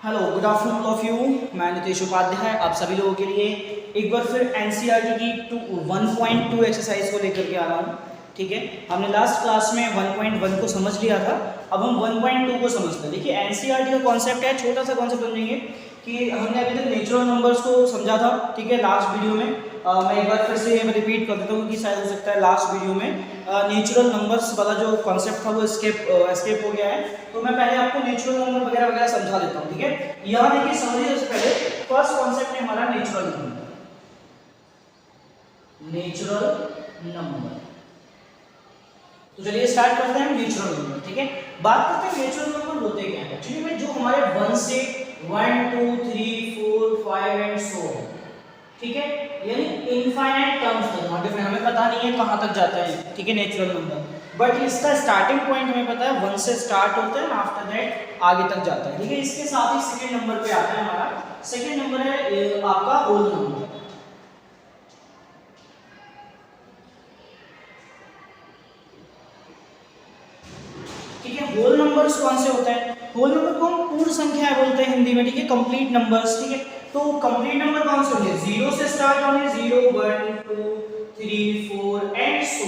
Hello, good afternoon of you. मैं नितेश उपाध्याय आप सभी लोगों के लिए एक बार फिर एनसीईआरटी की 1.2 एक्सरसाइज को लेकर के आ रहा हूँ। ठीक है, हमने लास्ट क्लास में 1.1 को समझ लिया था, अब हम 1.2 को समझते हैं। देखिए एनसीईआरटी का कॉन्सेप्ट है, छोटा सा कॉन्सेप्ट समझेंगे कि हमने अभी तक नेचुरल नंबर्स को समझा था। ठीक है, लास्ट वीडियो में मैं एक बार फिर से रिपीट कर देता हूँ क्योंकि शायद हो सकता है लास्ट वीडियो में नेचुरल नंबर्स वाला जो कॉन्सेप्ट था वो एस्केप हो गया है। तो मैं पहले आपको नेचुरल नंबर वगैरह वगैरह समझा देता हूँ। ठीक है, यहाँ देखिए समझिए, सबसे पहले फर्स्ट कॉन्सेप्ट है हमारा नेचुरल नंबर। नेचुरल नंबर, तो चलिए स्टार्ट करते हैं नेचुरल नंबर। ठीक है, बात करते हैं नेचुरल नंबर होते क्या है। एक्चुअली में जो हमारे 1 से 1 2 3 4 5 एंड सो, ठीक है, यानी इनफाइनाइट टर्म्स तक, मतलब हमें पता नहीं है कहाँ तक जाता है। ठीक है, नेचुरल नंबर, बट इसका स्टार्टिंग पॉइंट हमें पता है 1 से स्टार्ट होता है, आफ्टर दैट आगे तक जाता है। ठीक है, इसके साथ ही सेकंड नंबर पे आता है हमारा, सेकंड नंबर है आपका होल नंबर। ठीक है, होल नंबर्स कौन से होते हैं? होल नंबर को हम पूर्ण संख्या बोलते हैं हिंदी में। ठीक है, कंप्लीट नंबर्स। ठीक है, तो कंप्लीट नंबर कौन से होंगे? 0 से स्टार्ट होंगे, 0 1 2 3 4 एंड सो,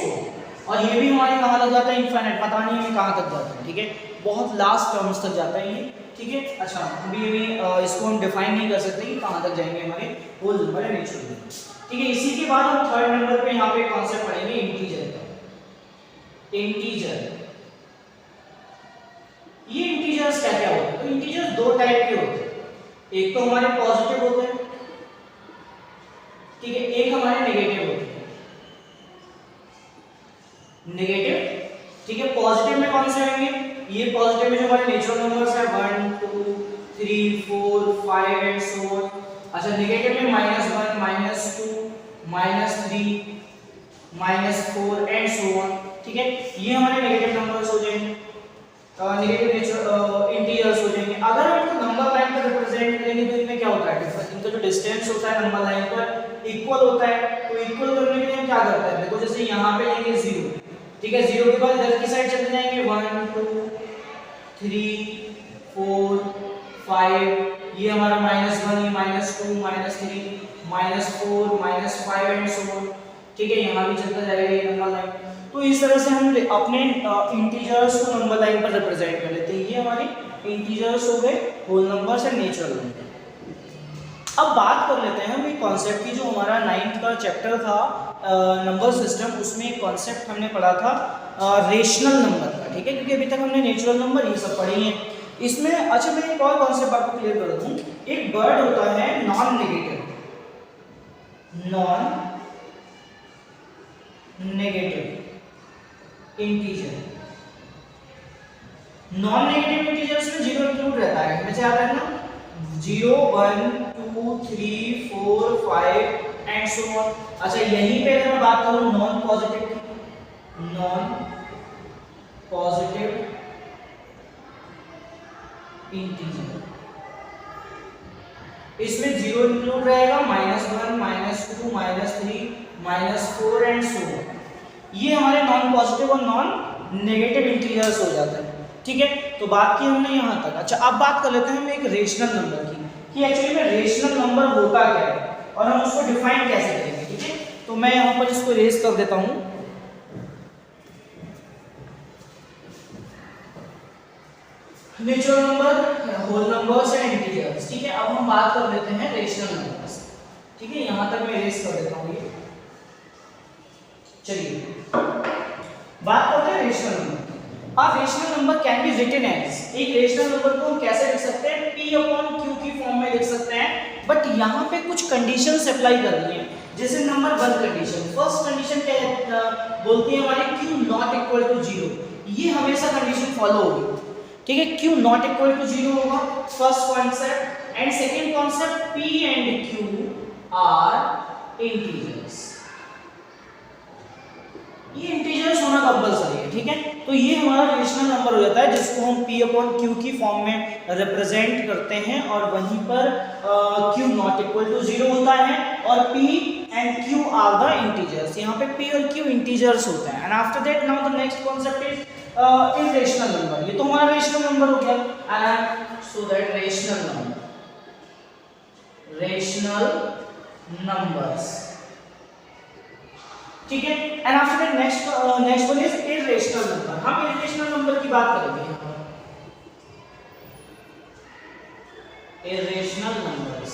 और ये भी हमारे कहाँ तक जाता है? इनफाइनाइट, पता नहीं हमें कहाँ तक जाता है। ठीक है, बहुत लास्ट टर्म्स तक जाता है ये। ठीक है, अच्छा अभी इसको हम डिफाइन नहीं कर सकते कि कहाँ तक जाएंगे हमारे होल नंबर है नेचुरल नंबर। ठीक है, इसी के बाद हम थर्ड नंबर पे यहाँ पे कॉन्सेप्ट पढ़ेंगे इंटीजर का। इंटीजर, ये इंटीजर्स क्या क्या होते हैं? तो इंटीजर्स दो टाइप के होते हैं, एक तो हमारे पॉजिटिव होते हैं, ठीक है, एक हमारे नेगेटिव होते हैं। नेगेटिव, ठीक है, पॉजिटिव में कौन से आएंगे? ये पॉजिटिव में जो हमारे नेचुरल नंबर्स है 1 2 3 4 5 एंड सो ऑन। अच्छा, नेगेटिव में -1 -2 -3 -4 एंड सो ऑन। ठीक है, ये हमारे नेगेटिव नंबर्स हो जाएंगे, नेगेटिव नेचुरल इंटीजर्स हो जाएंगे। अगर हम इनको नंबर लाइन पर रिप्रेजेंट करेंगे तो इनमें क्या होता है? इनका जो डिस्टेंस होता है नंबर लाइन पर इक्वल होता है। तो इक्वल करने के लिए हम क्या करते हैं? देखो जैसे यहाँ पे लेंगे 0, ठीक है, 0 के बाद इधर की साइड चले जाएंगे 1 2 3 4 5, ये हमारा -1 ये -2 -3 -4 -5 एंड सो ऑन। ठीक है, यहाँ भी चलता जाएगा ये नंबर लाइन। तो इस तरह से हम अपने इंटीजर्स को नंबर लाइन पर रिप्रेजेंट कर लेते हैं। ये हमारे इंटीजर्स हो गए, whole numbers and natural number. अब बात कर लेते हैं हम एक कॉन्सेप्ट की, जो हमारा 9th का चैप्टर था नंबर सिस्टम, उसमें एक कॉन्सेप्ट हमने पढ़ा था रेशनल नंबर का। ठीक है, क्योंकि अभी तक हमने नेचुरल नंबर ये सब पढ़े हैं इसमें। अच्छा, मैं एक और कॉन्सेप्ट आपको क्लियर कर दूं। एक वर्ड होता है non negative, non negative integer. Non negative integers में 0 इंक्लूड रहता है, हमें याद रखना, 0 1 2 3 4 5 एंड सो ऑन। अच्छा, यहीं पे अगर मैं बात करूं नॉन पॉजिटिव की, नॉन पॉजिटिव इंटीजर, इसमें 0 इंक्लूड रहेगा, -1 -2 -3 -4 एंड सो ऑन। ये हमारे नॉन पॉजिटिव और नॉन नेगेटिव इंटीजर्स हो जाते हैं। ठीक है, तो बात की हमने यहाँ तक। अच्छा, अब बात कर लेते हैं हम एक रेशनल नंबर की, कि एक्चुअली में रेशनल नंबर होता क्या है और हम उसको डिफाइन कैसे करेंगे। ठीक है, तो मैं यहाँ पर इसको इरेज कर देता हूँ। Natural number, whole numbers and integers. ठीक है, अब हम बात कर लेते हैं रेशनल नंबर्स। ठीक है, यहाँ तक मैं इरेज कर देता हूँ ये। चलिए बात करते हैं rational number. Rational number can be written as, एक रेशनल नंबर को हम कैसे लिख सकते हैं? P/Q की फॉर्म में लिख सकते हैं, बट यहाँ पे कुछ कंडीशंस अप्लाई करनी है। जैसे नंबर 1 कंडीशन, फर्स्ट कंडीशन क्या बोलती है हमारी? Q नॉट इक्वल टू 0, ये हमेशा कंडीशन फॉलो होगी। ठीक है, Q नॉट इक्वल टू 0 होगा, first concept. And second concept, P and Q are integers, ये इंटीजर्स होना कंपलसरी है। ठीक है, तो ये हमारा रेशनल नंबर हो जाता है जिसको हम P/Q की फॉर्म में रिप्रेजेंट करते हैं, और वहीं पर Q नॉट इक्वल टू 0 होता है और P and Q are the integers. यहाँ पे P और Q इंटीजर्स होते हैं। And after that now the next concept is irrational number, ये तो हमारा रेशनल नंबर हो गया and so that rational numbers, ठीक है। And after that next one is irrational number. हम इरेशनल नंबर की बात करेंगे, इरेशनल नंबर्स।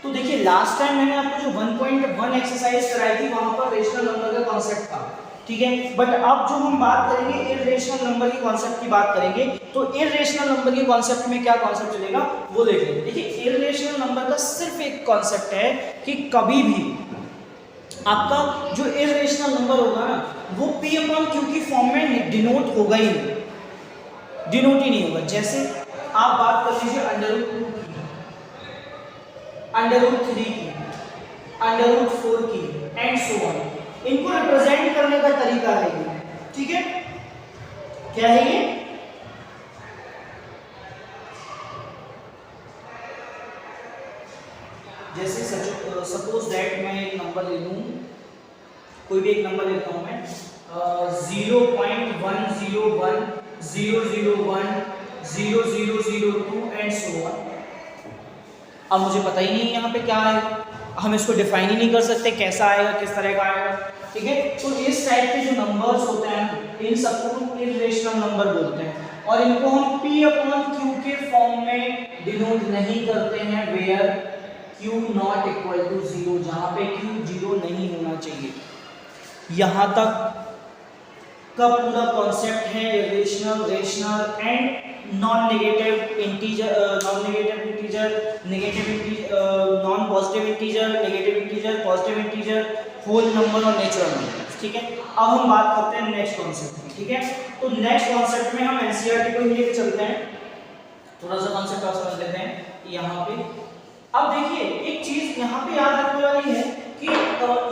तो देखिए लास्ट टाइम मैंने आपको जो 1.1 एक्सरसाइज कराई थी वहां पर रेशनल नंबर का कॉन्सेप्ट था, ठीक है। बट अब जो हम बात करेंगे इरेशनल नंबर की कॉन्सेप्ट की बात करेंगे, तो इरेशनल नंबर के कॉन्सेप्ट में क्या कॉन्सेप्ट चलेगा वो देख लेंगे। देखिए इरेशनल नंबर का सिर्फ एक कॉन्सेप्ट है कि कभी भी आपका जो इरेशनल नंबर होगा ना वो p अपॉन q की फॉर्म में डिनोट होगा ही नहीं, डिनोट ही नहीं होगा। जैसे आप बात कर लीजिए √2 की, √3 की, √4 की एंड सो ऑन, इनको रिप्रेजेंट करने का तरीका है ये, ठीक है। क्या है ये? जैसे सपोज दैट मैं एक नंबर ले लूं, कोई भी एक नंबर लेता हूं मैं 0.101 001 0002 एंड सो ऑन। अब मुझे पता ही नहीं यहाँ पे क्या है, हम इसको डिफाइन ही नहीं कर सकते कैसा आएगा, किस तरह का आएगा, ठीक है। तो इस टाइप के जो नंबर्स होते हैं इन सबको हम इरेशनल नंबर बोलते हैं और इनको हम p अपॉन q के फॉर्म में डिनोट नहीं करते हैं, where q not equal to 0, जहां पे q 0 नहीं होना चाहिए। यहां तक का पूरा कॉन्सेप्ट है irrational, rational and non negative integer, non negative integer, negative integer, non positive integer, negative integer, positive integer, whole number और नेचुरल नंबर, ठीक है। अब हम बात करते हैं नेक्स्ट कॉन्सेप्ट की, ठीक है। तो नेक्स्ट कॉन्सेप्ट में हम एनसीईआरटी को लेके चलते हैं, थोड़ा सा कॉन्सेप्ट और समझ लेते हैं यहाँ पे। अब देखिए एक चीज यहाँ पे याद रखने वाली है कि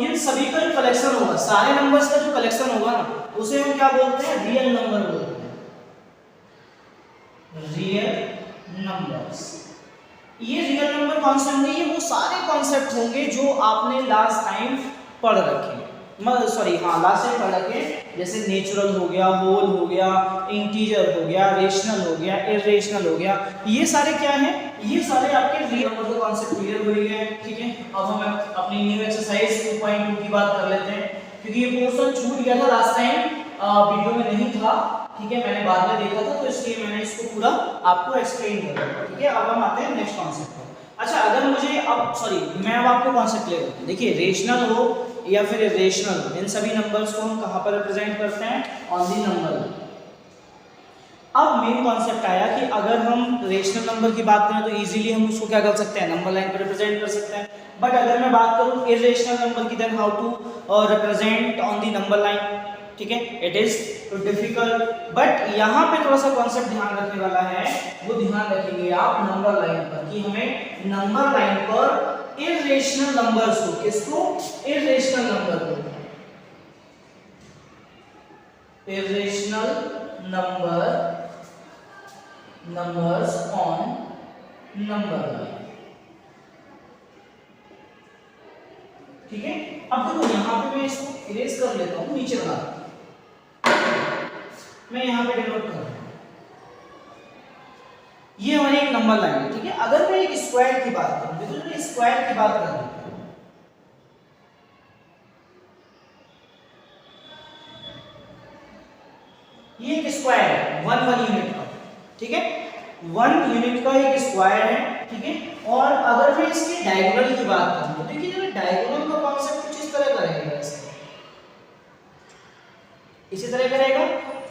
इन सभी का जो कलेक्शन होगा, सारे नंबर्स का जो कलेक्शन होगा ना उसे हम क्या बोलते हैं, रियल नंबर बोलते हैं, रियल नंबर्स। ये रियल नंबर कॉन्सेप्ट नहीं है, वो सारे कॉन्सेप्ट होंगे जो आपने लास्ट टाइम पढ़ रखे, लास्ट टाइम पढ़ रखे, जैसे नेचुरल हो गया, होल हो गया, इंटीजर हो गया, रेशनल हो गया, इरेशनल हो गया, ये सारे क्या हैं, ये सारे आपके रियल नंबर का कॉन्सेप्ट क्लियर हो गए हैं, ठीक है। अब हम अपनी न्यू एक्सरसाइज 2.2 की बात कर लेते हैं, क्योंकि ये पोर्शन छूट गया था लास्ट टाइम, वीडियो में नहीं था, ठीक है, मैंने बाद में देखा था तो इसलिए मैंने इसको पूरा आपको एक्सप्लेन कर दिया, ठीक है। अब हम आते हैं नेक्स्ट कॉन्सेप्ट पर। अच्छा, अगर मुझे मैं अब आपको कॉन्सेप्ट ले रहा हूँ, देखिए रेशनल हो या फिर इरेशनल हो, इन सभी नंबर्स को हम कहाँ पर रिप्रेजेंट करते हैं, ऑन दी नंबर। अब मेन कॉन्सेप्ट आया कि अगर हम रेशनल नंबर की बात करें तो इजीली हम उसको क्या कर सकते हैं, नंबर लाइन पर रिप्रेजेंट कर सकते हैं। बट अगर मैं बात करूं इरेशनल नंबर की, then how to represent on the number line, ठीक है, इट इज डिफिकल्ट। बट यहाँ पे थोड़ा सा कॉन्सेप्ट ध्यान रखने वाला है, वो ध्यान रखेंगे आप नंबर लाइन पर, कि हमें नंबर लाइन पर इरेशनल नंबर्स को, किसको, इरेशनल नंबर को, irrational numbers on number line, ठीक है। अब देखो यहाँ पे मैं इसको इरेज कर लेता हूँ, नीचे बना मैं यहाँ पे डिनोट कर रहा हूँ, ये हमारी एक नंबर लाइन है, ठीक है। अगर मैं एक स्क्वायर की बात करूँ, देखो मैं स्क्वायर की बात कर रहा हूँ, ये एक स्क्वायर है 1 यूनिट का, ठीक है, 1 यूनिट का एक स्क्वायर है, ठीक है। और अगर मैं इसके डायगोनल की बात करूं तो देखिए जो डायगोनल का कॉन्सेप्ट कुछ इस तरह का रहेगा, इसी तरह का रहेगा।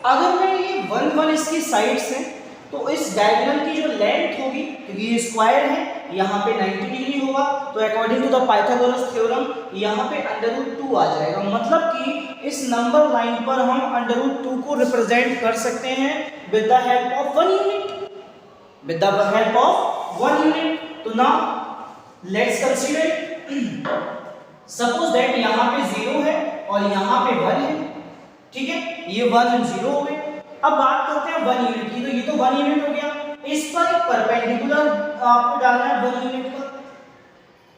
अगर मैं ये 1 इसकी साइड्स हैं तो इस डायगोनल की जो लेंथ होगी, क्योंकि ये स्क्वायर है, यहाँ पे 90 डिग्री होगा, तो according to the Pythagoras theorem यहाँ पे √2 आ जाएगा। मतलब कि इस नंबर लाइन पर हम √2 को रिप्रेजेंट कर सकते हैं with the help of 1 unit, with the help of 1 unit. तो now let's consider, suppose that यहाँ पे 0 है और यहाँ पे 1 है, ठीक है, ये 1 और 0 हो गए। अब बात करते हैं 1 यूनिट की, तो ये तो 1 यूनिट हो गया, इस पर एक परपेंडिकुलर आपको डालना है 1 यूनिट का,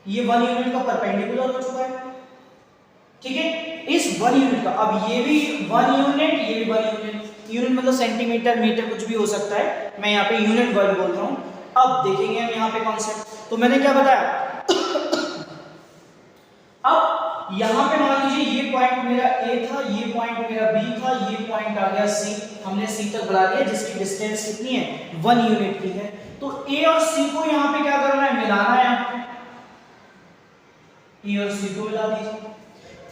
ये 1 यूनिट का परपेंडिकुलर हो चुका है, ठीक है। इस 1 यूनिट का, अब ये भी 1 यूनिट, ये भी 1 यूनिट, यूनिट मतलब सेंटीमीटर, मीटर, कुछ भी हो सकता है, मैं यहाँ पे यूनिट वर्ड बोल रहा हूँ। अब देखेंगे हम यहाँ पे कॉन्सेप्ट, तो मैंने क्या बताया अब यहाँ पे मान लीजिए ये पॉइंट मेरा A था, ये पॉइंट मेरा B था, ये पॉइंट आ गया C, हमने C तक बढ़ा दिया जिसकी डिस्टेंस कितनी है 1 यूनिट की है। तो A और C को यहाँ पे क्या करना है, मिलाना है आपको, A और C को मिला दीजिए।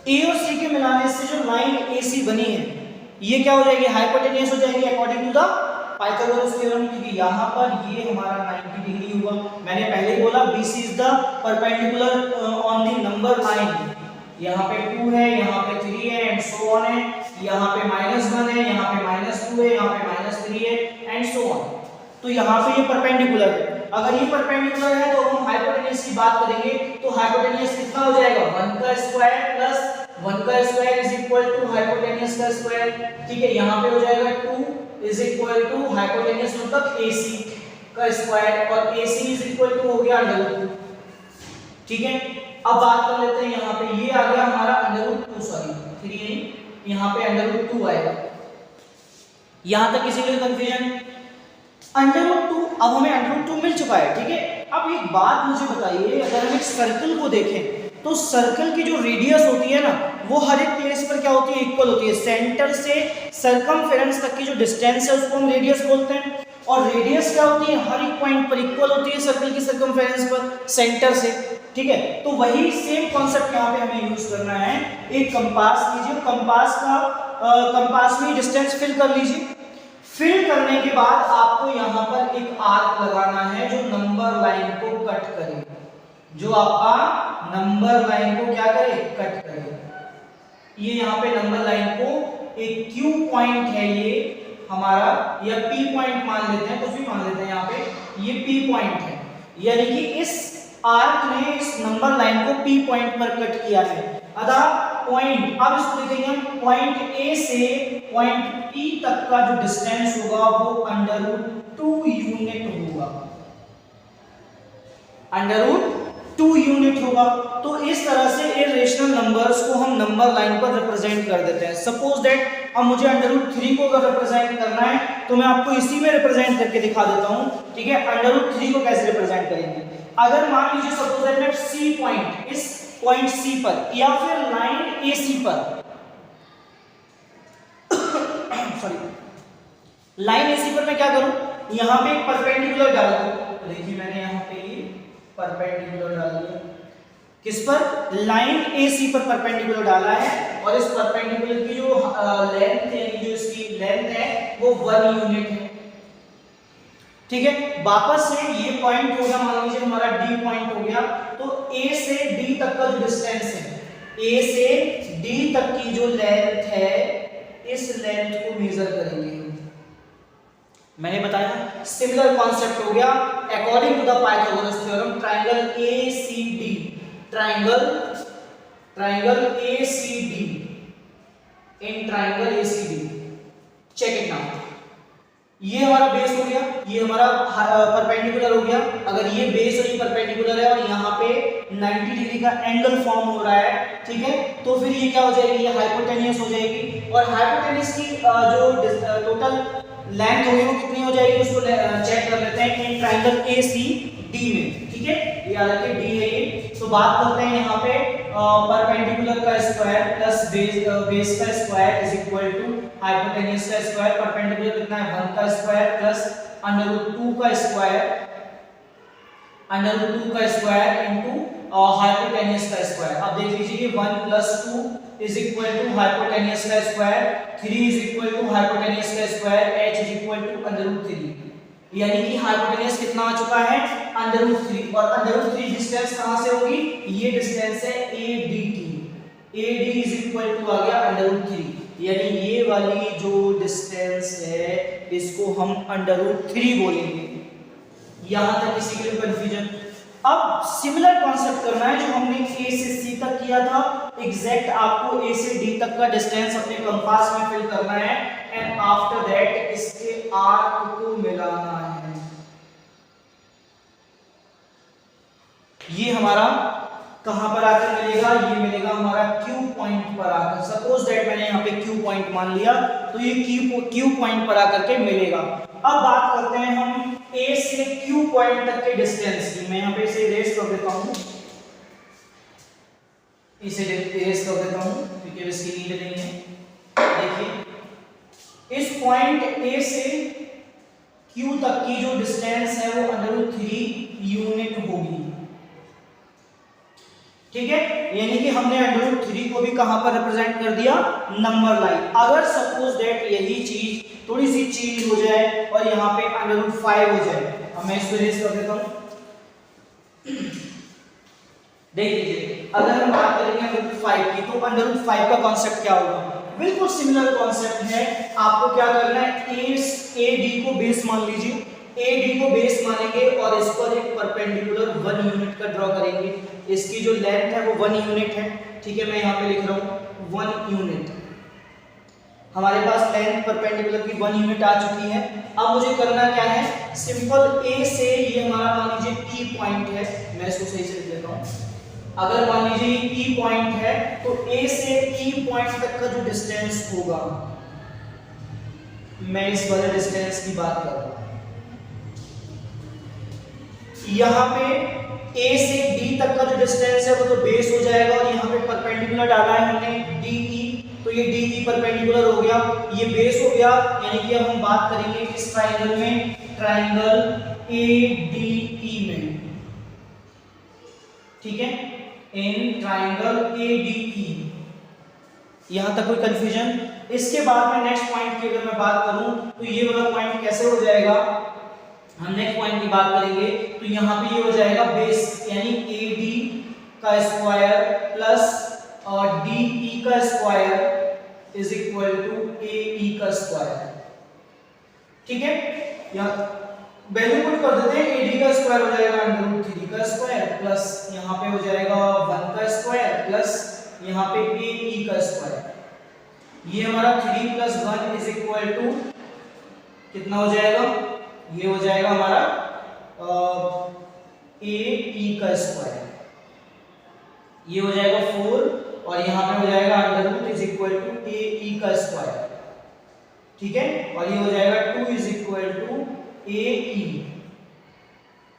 A और C के मिलाने से जो लाइन AC बनी है ये क्या हो जाएगी, हाइपोटेन्यूस हो जाएगी according to the Pythagoras theorem, क्योंकि यहाँ पर ये हमारा 90 डिग्री हुआ। मैंने पहले ही बोला BC is the perpendicular on the number line, यहाँ पे 2 है, यहाँ पे 3 है एंड सो ऑन है, यहाँ पे -1 है, यहाँ पे -2 है, यहाँ पे -3 है एंड सो ऑन। तो यहाँ पे ये परपेंडिकुलर है, अगर ये परपेंडिकुलर है तो हम हाइपोटेन्यूस की बात करेंगे, तो हाइपोटेन्यूस कितना हो जाएगा 1 का स्क्वायर प्लस 1 का square is equal to hypotenuse का स्क्वायर। ठीक है, यहाँ पे हो जाएगा 2 इज इक्वल टू हाइपोटेन्यूस मतलब AC का स्क्वायर और AC इज इक्वल टू हो गया √2। ठीक है, अब बात कर लेते हैं यहाँ पे, ये आ गया हमारा √2, सॉरी 3 नहीं, यहाँ पे √2 आएगा। यहाँ तक किसी को कंफ्यूजन? √2, अब हमें √2 मिल चुका है। ठीक है, अब एक बात मुझे बताइए, अगर हम एक सर्कल को देखें तो सर्कल की जो रेडियस होती है ना वो हर एक प्लेस पर क्या होती है, इक्वल होती है। सेंटर से सर्कमफेरेंस तक की जो डिस्टेंस है उसको हम रेडियस बोलते हैं, और रेडियस क्या होती है, हर एक पॉइंट पर इक्वल होती है सर्कल की सर्कमफेरेंस पर सेंटर से। ठीक है, तो वही सेम कॉन्सेप्ट यहाँ पे हमें यूज करना है। एक कंपास लीजिए, कंपास में डिस्टेंस फिल कर लीजिए। फिल करने के बाद आपको यहाँ पर एक आर्क लगाना है जो नंबर लाइन को कट करे, जो आपका नंबर लाइन को क्या करे, कट करे। ये यहाँ पे नंबर लाइन को एक Q पॉइंट है ये हमारा, या P पॉइंट मान लेते हैं, कुछ भी मान लेते हैं, यहाँ पे ये P पॉइंट है, यानी कि इस आर्क ने इस नंबर लाइन को P पॉइंट पर कट किया है। अतः पॉइंट, अब इसको देखेंगे हम, पॉइंट A से पॉइंट P तक का जो डिस्टेंस होगा वो √2 यूनिट होगा, √2 यूनिट होगा। तो इस तरह से इरेशनल नंबर्स को हम नंबर लाइन पर रिप्रेजेंट कर देते हैं। सपोज दैट अब मुझे √3 को अगर रिप्रेजेंट करना है तो मैं आपको इसी में रिप्रेजेंट करके दिखा देता हूं। ठीक है, √3 को कैसे रिप्रेजेंट करेंगे, अगर मान लीजिए सपोज दैट मैं C पॉइंट, इस पॉइंट C पर या फिर लाइन AC पर सॉरी लाइन AC पर मैं क्या करूं, यहां पे एक परपेंडिकुलर डाल दूं। देखिए मैंने यहां पे ये परपेंडिकुलर डाल दिया, किस पर, लाइन AC पर परपेंडिकुलर डाला है, और इस परपेंडिकुलर की जो लेंथ है, जो इसकी लेंथ है वो 1 यूनिट है। ठीक है, वापस से ये पॉइंट हो गया, मान लीजिए हमारा D पॉइंट हो गया, तो A से D तक का जो डिस्टेंस है, A से D तक की जो लेंथ है, इस लेंथ को मेजर करेंगे। मैंने बताया सिमिलर कॉन्सेप्ट हो गया according to the Pythagoras theorem. Triangle ACD, triangle ACD, in triangle ACD, check it now. ये हमारा बेस हो गया, ये हमारा परपेंडिकुलर हो गया। अगर ये बेस और ये परपेंडिकुलर है और यहाँ पे 90 डिग्री का एंगल फॉर्म हो रहा है, ठीक है, तो फिर ये क्या हो जाएगी, ये हाइपोटेन्यूस हो जाएगी। और हाइपोटेन्यूस की जो टोटल लेंथ होगी वो कितनी हो जाएगी, उसको चेक कर लेते हैं इन ट्रायंगल ACD में। ठीक है, ये हालांकि D है ये। तो बात करते हैं यहाँ पे परपेंडिकुलर का स्क्वायर प्लस बेस का square is equal to hypotenuse का स्क्वायर। परपेंडिकुलर कितना है, 1 का स्क्वायर प्लस √2 का स्क्वायर, √2 का स्क्वायर इनटू हाइपोटेन्यूस का स्क्वायर। अब देख लीजिए 1 + 2 इज इक्वल टू हाइपोटेन्यूस का square, 3 is equal to hypotenuse का square, h is equal to √3, यानी कि हाइपोटेन्यूस कितना आ चुका है, √3। और √3 डिस्टेंस कहां से होगी, ये डिस्टेंस है ADT, AD is equal to आ गया √3, यानी ये वाली जो डिस्टेंस है इसको हम √3 बोलेंगे। यहां तक किसी के लिए कंफ्यूजन? अब सिमिलर कॉन्सेप्ट करना है जो हमने A से C तक किया था, एग्जैक्ट आपको A से D तक का डिस्टेंस अपने कंपास में फिल करना है एंड आफ्टर दैट इसके आर्क को मिलाना है। ये हमारा कहां पर आकर मिलेगा, ये मिलेगा हमारा Q पॉइंट पर आकर। सपोज दैट मैंने यहाँ पे Q पॉइंट मान लिया, तो ये Q पॉइंट पर आकर के मिलेगा। अब बात करते हैं हम A से Q पॉइंट तक के डिस्टेंस की। मैं यहाँ पे इसे इरेज कर देता हूँ, इसे इरेज कर देता हूँ क्योंकि इसकी नीड नहीं है। देखिए इस पॉइंट A से Q तक की जो डिस्टेंस है वो √3 यूनिट होगी, ठीक है। यानी कि हमने √3 को भी कहां पर रिप्रेजेंट कर दिया, नंबर लाइन। अगर सपोज दैट यही चीज थोड़ी सी चेंज हो जाए और यहाँ पे √5 हो जाए, अब मैं इसको इरेज कर देता हूं। देख लीजिए अगर हम बात करेंगे √5 की, तो √5 का कॉन्सेप्ट क्या होगा, बिल्कुल सिमिलर कॉन्सेप्ट है। आपको क्या करना है, AD को बेस मान लीजिए, AD को बेस मानेंगे और इस पर एक परपेंडिकुलर 1 यूनिट का ड्रॉ करेंगे। इसकी जो लेंथ है वो 1 यूनिट है, ठीक है। मैं यहाँ पे लिख रहा हूँ 1 यूनिट। हमारे पास लेंथ परपेंडिकुलर की 1 यूनिट आ चुकी है। अब मुझे करना क्या है, सिंपल A से ये हमारा मान लीजिए P पॉइंट है, मैं इसको सही से लिख लेता हूँ। अगर मान लीजिए ये P पॉइंट है तो A से P पॉइंट तक का जो डिस्टेंस होगा, मैं इस वाले डिस्टेंस की बात कर रहा हूं। यहां पे A से D तक का जो डिस्टेंस है वो तो बेस हो जाएगा, और यहां पे परपेंडिकुलर डाला है हमने DE, तो ये DE परपेंडिकुलर हो गया, ये बेस हो गया। यानी कि अब हम बात करेंगे इस ट्रायंगल में, ट्रायंगल ADE में, ठीक है, इन ट्रायंगल ADE। यहां तक कोई कंफ्यूजन? इसके बाद में नेक्स्ट पॉइंट की अगर मैं बात करूं तो ये वाला पॉइंट कैसे हो जाएगा, हम नेक्स्ट पॉइंट की बात करेंगे तो यहां पे ये हो जाएगा बेस, यानी AD का स्क्वायर प्लस और DE का square is equal to AE का स्क्वायर, ठीक है। यहां वैल्यू पुट कर देते हैं, AD का स्क्वायर हो जाएगा √3 का स्क्वायर प्लस यहां पे हो जाएगा 1 का स्क्वायर प्लस यहां पे AE का स्क्वायर। ये हमारा 3 + 1 इज इक्वल टू कितना हो जाएगा, ये हो जाएगा हमारा AE का स्क्वायर, ये हो जाएगा 4 और यहां पे हो जाएगा √ इज इक्वल टू AE का स्क्वायर, ठीक है। और ये हो जाएगा 2 इज इक्वल टू AE।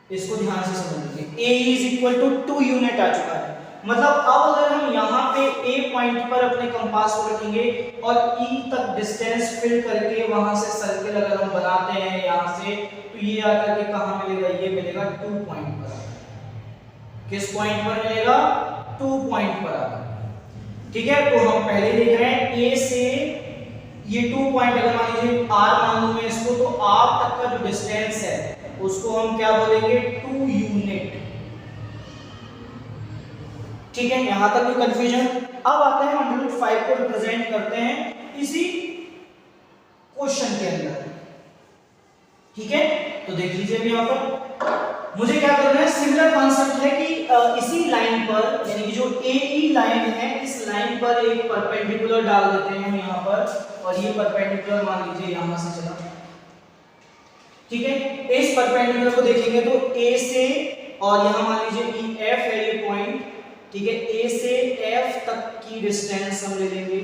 इसको ध्यान से समझ लीजिए, AE is equal to 2 unit आ चुका है। मतलब अब अगर हम यहाँ पे A पॉइंट पर अपने कंपास को रखेंगे और E तक डिस्टेंस फिल करके वहां से सर्किल अगर हम बनाते हैं यहाँ से, तो ये आकर के कहाँ मिलेगा, ये मिलेगा 2 पॉइंट पर। किस पॉइंट पर मिलेगा, 2 पॉइंट पर आकर, ठीक है। तो हम पहले देख रहे हैं A से ये 2 पॉइंट, अगर मान लीजिए R मान लूं मैं इसको, तो R तक का जो डिस्टेंस है उसको हम क्या बोलेंगे, 2 यूनिट, ठीक है। यहां तक कोई कंफ्यूजन? अब आते हैं √5 को रिप्रेजेंट करते हैं इसी क्वेश्चन के अंदर, ठीक है। तो देख लीजिए अभी यहां पर मुझे क्या करना है, सिमिलर कॉन्सेप्ट है कि इसी लाइन पर, यानी कि जो AE लाइन है, इस लाइन पर एक परपेंडिकुलर डाल देते हैं हम यहां पर, और ये परपेंडिकुलर मान लीजिए यहां से चला, ठीक है। इस परपेंडिकुलर को देखेंगे तो A से, और यहां मान लीजिए F है ये पॉइंट, ठीक है। A से F तक की डिस्टेंस हम ले लेंगे,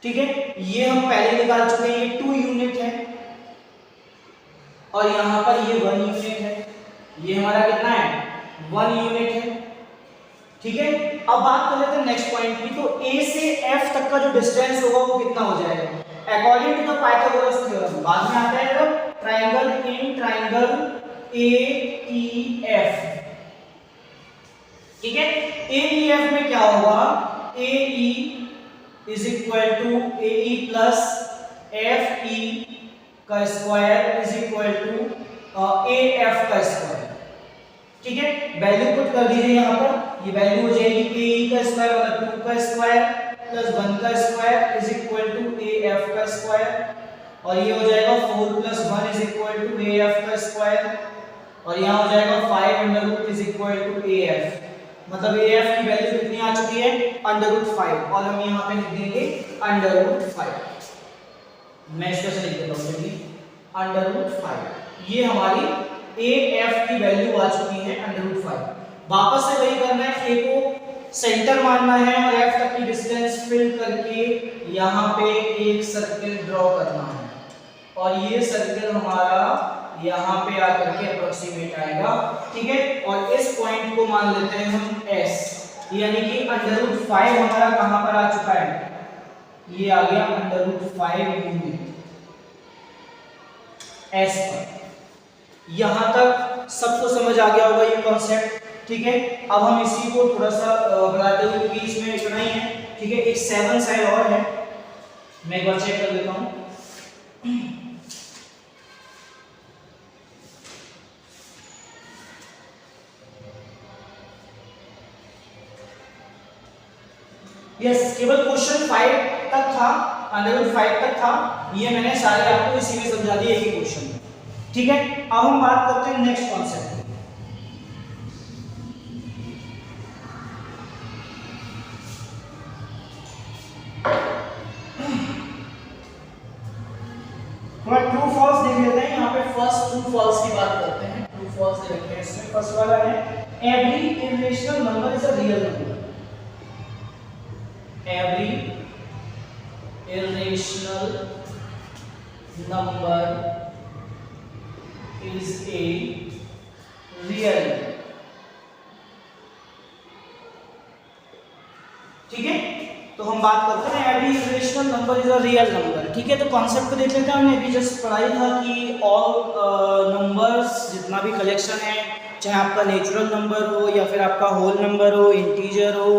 ठीक है। ये हम पहले निकाल चुके हैं, ये 2 यूनिट है और यहां पर ये 1 यूनिट है, ये हमारा कितना है, 1 यूनिट है, ठीक है। अब बात कर लेते हैं नेक्स्ट पॉइंट की। तो A से F तक का जो डिस्टेंस होगा वो कितना हो जाएगा, according to the Pythagoras theorem. बाद में आता है जब ट्रायंगल इन ट्रायंगल AEF, ठीक है। AEF में क्या होगा, AE is equal to AE plus FE का square is equal to AF का स्क्वायर, ठीक है। वैल्यू पुट कर दीजिए यहां पर, ये वैल्यू हो जाएगी AE का स्क्वायर मतलब 2 का स्क्वायर प्लस 1 का square is equal to AF का स्क्वायर, और ये हो जाएगा 4 + 1 इज इक्वल टू AF का स्क्वायर, और यहां हो जाएगा 5 √ इज इक्वल टू AF। मतलब AF की वैल्यू कितनी आ चुकी है, √5, और हम यहां पे लिख देंगे √5। मैं इसको से लिख देता हूं जल्दी, √5। ये हमारी AF की वैल्यू आ चुकी है √5। वापस से वही करना है, ए को सेंटर मानना है और एफ तक की डिस्टेंस फिल करके यहाँ पे एक सर्किल ड्रॉ करना है और ये सर्किल हमारा यहाँ पे आकर के अप्रोक्सीमेट आएगा, ठीक है। और इस पॉइंट को मान लेते हैं हम एस, यानी कि √5 हमारा कहाँ पर आ चुका है, ये आ गया √5 यूनिट एस पर। यहां तक सबको समझ आ गया होगा ये कॉन्सेप्ट, ठीक है। अब हम इसी को थोड़ा सा बढ़ाते हुए, क्योंकि इसमें इतना ही है, ठीक है। एक 7 साइड और है, मैं एक बार चेक कर लेता हूं। यस, केवल क्वेश्चन 5 तक था, √5 तक था, ये मैंने सारे आपको इसी में समझा दिए एक ही क्वेश्चन में, ठीक है। अब हम बात करते हैं नेक्स्ट कॉन्सेप्ट। थोड़ा ट्रू फॉल्स देख लेते हैं, यहाँ पे फर्स्ट ट्रू फॉल्स की बात करते हैं। ट्रू फॉल्स देखते हैं, इसमें फर्स्ट वाला है every irrational number is a real number. Every irrational number is a real, ठीक है। तो हम बात करते हैं every irrational number is a real number, ठीक है। तो कॉन्सेप्ट को देख लेते हैं, हमने अभी जस्ट पढ़ाई था कि ऑल नंबर्स जितना भी कलेक्शन है, चाहे आपका नेचुरल नंबर हो या फिर आपका होल नंबर हो, इंटीजर हो,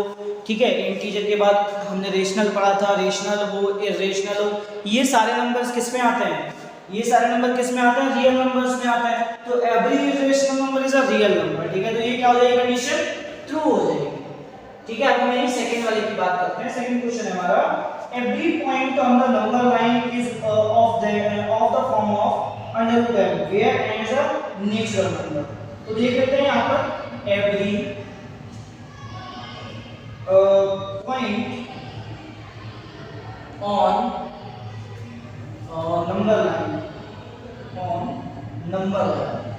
ठीक है। इंटीजर के बाद हमने रेशनल पढ़ा था, रेशनल हो, इरेशनल हो, ये सारे नंबर्स किस में आते हैं, ये सारे नंबर किस में आते हैं, रियल नंबर्स में आते हैं। तो every irrational number is a real number, ठीक है। तो ये क्या हो जाएगी कंडीशन, ट्रू हो जाएगी, ठीक है। अब हम यही सेकंड वाले की बात करते हैं। सेकंड क्वेश्चन है हमारा, every point on the number line is of the form of √m where n is a natural number. तो देख लेते हैं यहाँ पर every point on number line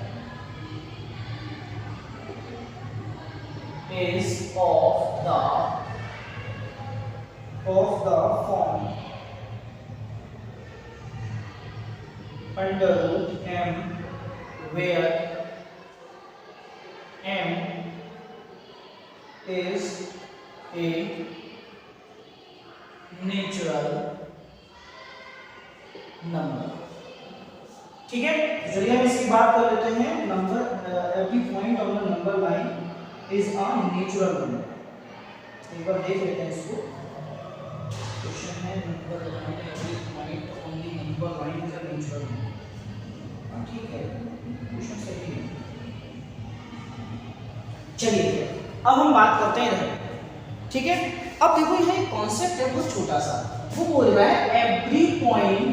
is of the form √m where m is a natural number, ठीक है। चलिए हम इसकी बात कर लेते हैं। Number every point on the number line is a natural number. एक बार देख लेते हैं इसको। क्वेश्चन है number line every point on the number line is a natural number, ठीक है, क्वेश्चन सही है। चलिए अब हम बात करते हैं इधर, ठीक है। अब देखो यह एक कॉन्सेप्ट है बहुत छोटा सा, वो बोल रहा है every point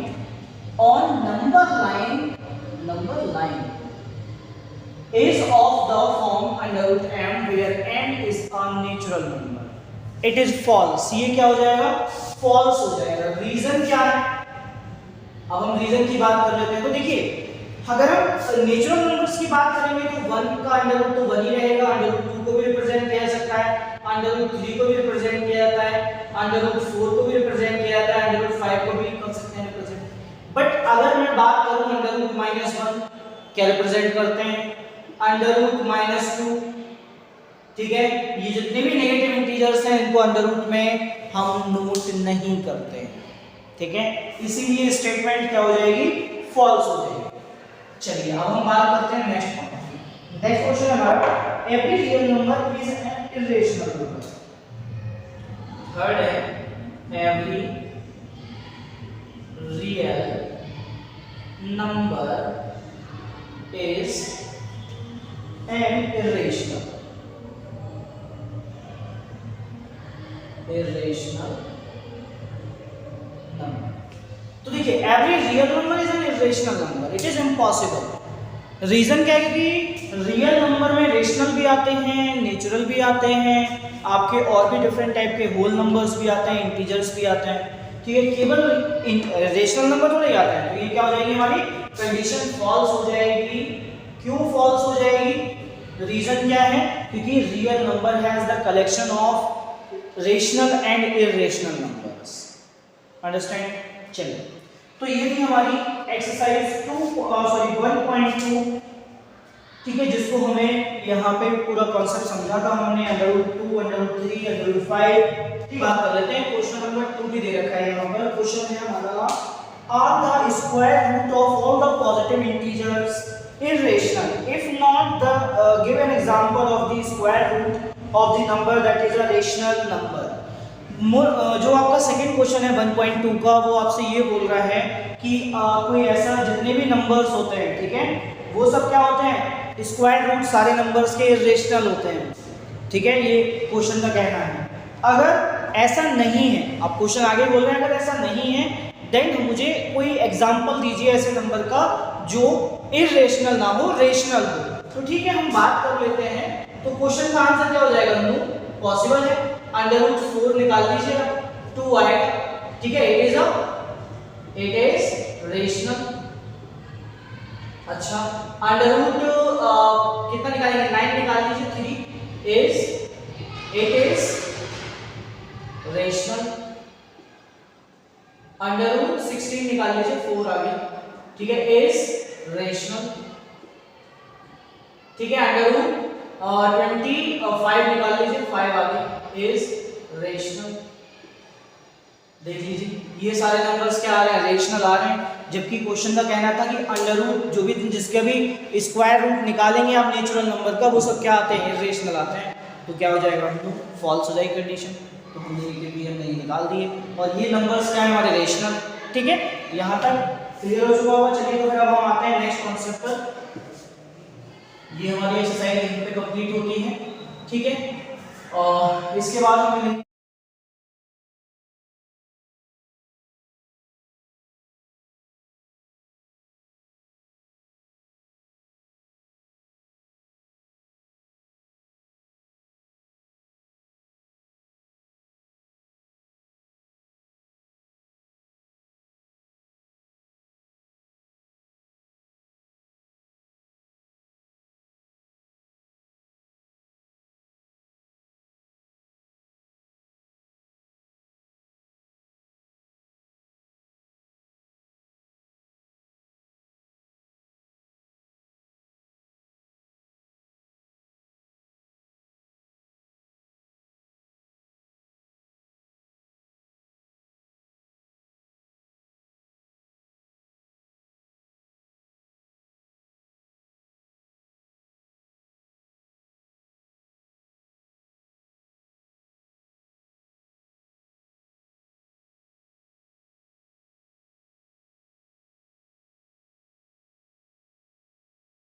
on number line is of the form √m where n is a natural number. It is false. ये क्या हो जाएगा, फॉल्स हो जाएगा। रीजन क्या है, अब हम रीजन की बात कर लेते हैं। तो देखिए अगर हम नेचुरल नंबर्स की बात करेंगे तो 1 का अंडर तो 1 ही रहेगा, √2 को भी रिप्रेजेंट किया जा सकता है, √3 को भी रिप्रेजेंट किया जाता है, √4 को भी रिप्रेजेंट किया जाता है, √5 को भी कर सकते हैं रिप्रेजेंट। बट अगर मैं बात करूं √-1 क्या रिप्रेजेंट करते हैं, √-2, ठीक है। ये जितने भी नेगेटिव इंटीजर्स हैं इनको अंडर में हम नोट नहीं करते, ठीक है। इसीलिए स्टेटमेंट क्या हो जाएगी, फॉल्स हो जाएगी। चलिए अब हम बात करते हैं नेक्स्ट पॉइंट। नेक्स्ट क्वेश्चन हमारा every real number is an irrational number. Third है every real number is an irrational number. तो देखिए every real number is an irrational number, it is impossible. Reason क्या है कि रियल नंबर में rational भी आते हैं, नेचुरल भी आते हैं, आपके और भी डिफरेंट टाइप के होल नंबर्स भी आते हैं, इंटीजर्स भी आते हैं, ठीक है। केवल रेशनल नंबर थोड़े आते हैं। तो ये क्या हो जाएगी, हमारी कंडीशन फॉल्स हो जाएगी। क्यों फॉल्स हो जाएगी, रीजन क्या है? क्योंकि real number has the collection of rational and irrational numbers. Understand? चलिए, तो ये थी हमारी एक्सरसाइज 1.2, ठीक है, जिसको हमें यहाँ पे पूरा कॉन्सेप्ट समझा था हमने, √2, √3, √5 की बात कर लेते हैं। क्वेश्चन नंबर 2 भी दे रखा है यहाँ पर। क्वेश्चन है हमारा, are the square root of all the positive integers irrational if not the give an example of the square root of the number that is a rational number। जो आपका second question है 1.2 का, वो आपसे ये बोल रहा है कि कोई ऐसा जितने भी नंबर्स होते हैं, ठीक है, वो सब क्या होते हैं? स्क्वायर रूट सारे नंबर्स के इरेशनल होते हैं, ठीक है, ये क्वेश्चन का कहना है। अगर ऐसा नहीं है, आप क्वेश्चन आगे बोल रहे हैं, अगर ऐसा नहीं है देन मुझे कोई एग्जांपल दीजिए ऐसे नंबर का जो इरेशनल ना हो, रेशनल हो। तो ठीक है, हम बात कर लेते हैं। तो क्वेश्चन का आंसर क्या हो जाएगा? पॉसिबल है। √4 निकाल लीजिए, 2 आएगा, ठीक है, इट इज रेशनल। अच्छा, कितना निकालेंगे? 9 निकाल लीजिए, 3 इट इज रेशनल। √16 निकाल लीजिए, 4 आ गया, ठीक है, इज रेशनल। ठीक है, √25 निकाल लीजिए, 5 आ गया, इज रेशनल। देख लीजिए, ये सारे नंबर्स क्या आ रहे हैं? रेशनल आ रहे हैं। जबकि क्वेश्चन का कहना था कि अंडर रूट जो भी जिसके भी स्क्वायर रूट निकालेंगे आप नेचुरल नंबर का, वो सब क्या आते हैं? इरेशनल आते हैं। तो क्या हो जाएगा? फॉल्स हो जाएगी कंडीशन। तो हमने ये निकाल दिए, और ये नंबर्स क्या है? हमारे रेशनल। ठीक है, यहाँ तक क्लियर हो चुका होगा। चलिए, तो फिर अब हम आते हैं नेक्स्ट कॉन्सेप्ट पर। ये हमारी एक्सरसाइज यहीं पे कंप्लीट होती है, ठीक है, और इसके बाद हम